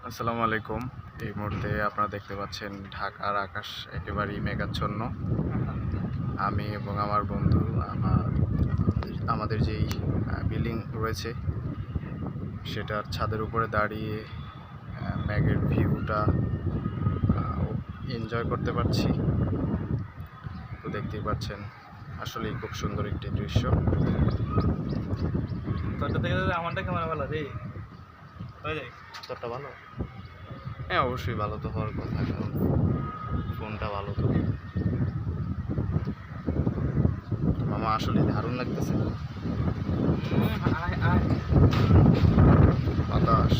আসসালামু আলাইকুম। এই মুহূর্তে আপনারা দেখতে পাচ্ছেন ঢাকার আকাশ একেবারেই মেঘাচ্ছন্ন। আমি এবং আমার বন্ধু আমাদের যেই বিল্ডিং রয়েছে সেটার ছাদের উপরে দাঁড়িয়ে মেঘের ভিউটা এনজয় করতে পারছি। তো দেখতেই পাচ্ছেন আসলেই খুব সুন্দর একটি দৃশ্য। তোরটা থেকে আমারটা ক্যামেরা ভালো রে, তোরটা ভালো। হ্যাঁ, অবশ্যই ভালো তো হওয়ার কথা, কারণ ফোনটা ভালো তো। মামা আসলে দারুণ লাগতেছে। বাতাস